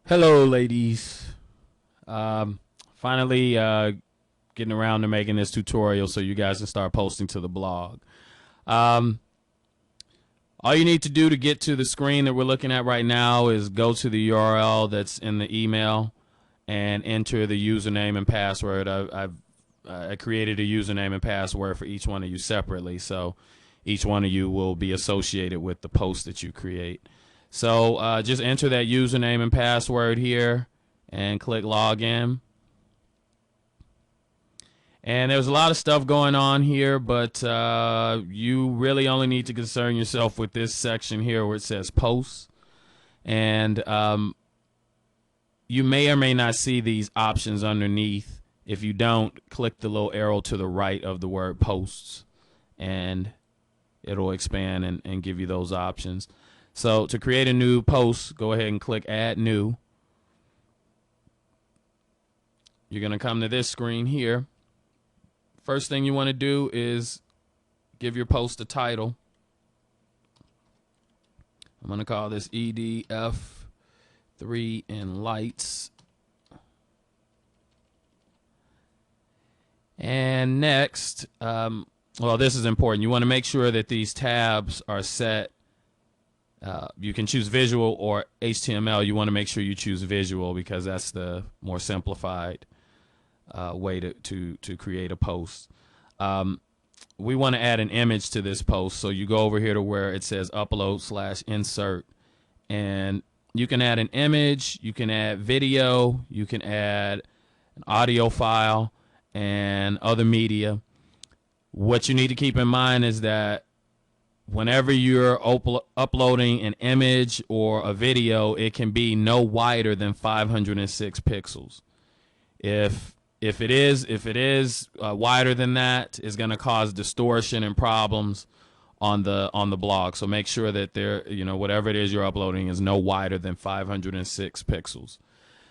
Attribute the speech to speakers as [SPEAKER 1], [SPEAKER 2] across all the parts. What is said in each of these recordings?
[SPEAKER 1] Hello, ladies. Finally, getting around to making this tutorial so you guys can start posting to the blog. Um, all you need to do to get to the screen that we're looking at right now is go to the URL that's in the email and enter the username and password. I created a username and password for each one of you separately, so each one of you will be associated with the post that you create. So just enter that username and password here and click login. And there's a lot of stuff going on here, but you really only need to concern yourself with this section here where it says posts. And you may or may not see these options underneath. If you don't, click the little arrow to the right of the word posts, and it'll expand and give you those options. So to create a new post, go ahead and click add new. You're going to come to this screen here. First thing you want to do is give your post a title. I'm going to call this EDF3 in lights. And next, well, this is important. You want to make sure that these tabs are set. You can choose visual or HTML. You want to make sure you choose visual because that's the more simplified way to create a post. We want to add an image to this post, so you go over here to where it says upload/insert, and you can add an image, you can add video, you can add an audio file and other media. What you need to keep in mind is that whenever you're uploading an image or a video, it can be no wider than 506 pixels. If it is wider than that, it's going to cause distortion and problems on the blog. So make sure that whatever it is you're uploading is no wider than 506 pixels.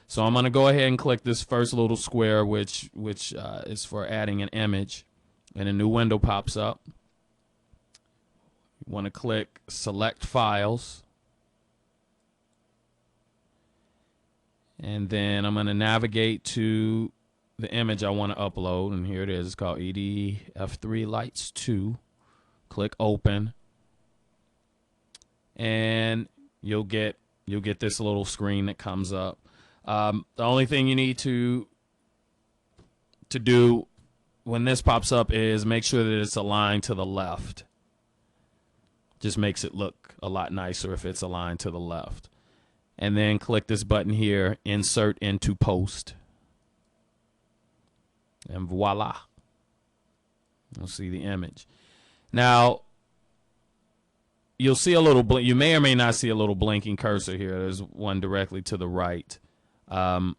[SPEAKER 1] So I'm going to go ahead and click this first little square, which is for adding an image, and a new window pops up. You want to click select files, and then I'm going to navigate to the image I want to upload, and here it is. It's called EDF3 Lights 2. Click open, and you'll get this little screen that comes up. The only thing you need to do when this pops up is make sure that it's aligned to the left. Just makes it look a lot nicer if it's aligned to the left. And then click this button here, insert into post. And voila. You'll see the image. Now, you'll see a little you may or may not see a little blinking cursor here. There's one directly to the right. You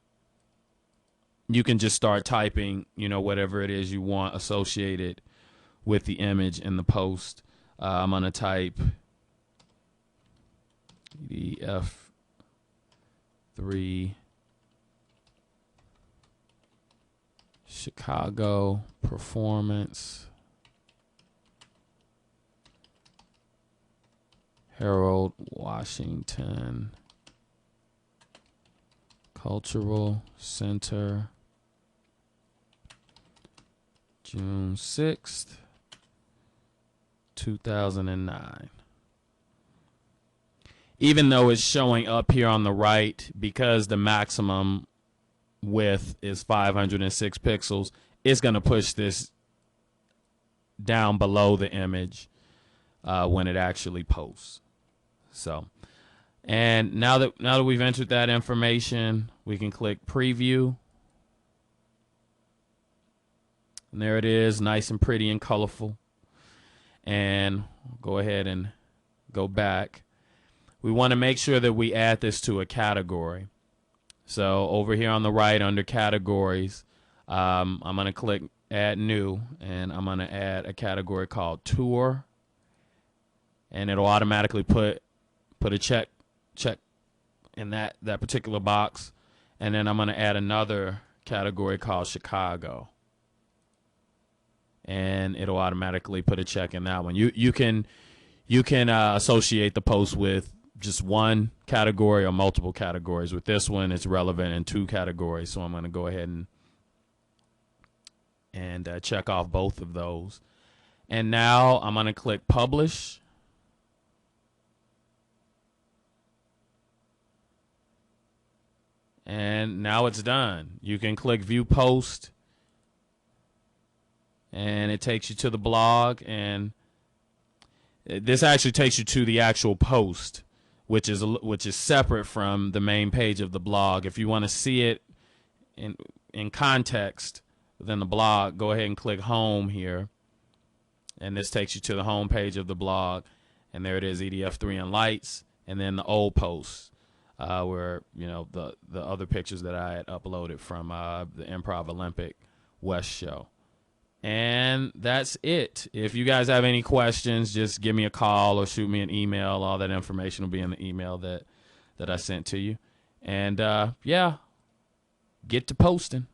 [SPEAKER 1] can just start typing, whatever it is you want associated with the image in the post. I'm going to type EDF3 Chicago Performance Harold Washington Cultural Center, June 6th, 2009. Even though it's showing up here on the right, because the maximum width is 506 pixels, it's going to push this down below the image when it actually posts. So, and now that we've entered that information, we can click preview. And there it is, nice and pretty and colorful. And go ahead and go back. We want to make sure that we add this to a category. So over here on the right under categories, I'm going to click add new, and I'm going to add a category called tour, and it'll automatically put a check in that particular box. And then I'm going to add another category called Chicago, and it'll automatically put a check in that one. You can associate the post with just one category or multiple categories. With this one, it's relevant in 2 categories. So I'm going to go ahead and check off both of those. And now I'm going to click publish. And now it's done. You can click view post, and it takes you to the blog, and this actually takes you to the actual post, which is separate from the main page of the blog. If you want to see it in context within the blog, go ahead and click home here, and this takes you to the home page of the blog, and there it is, EDF3 and lights, and then the old posts. Where, you know, the other pictures that I had uploaded from the Improv Olympic West show. And that's it. If you guys have any questions, just give me a call or shoot me an email. All that information will be in the email that I sent to you. And yeah, get to posting.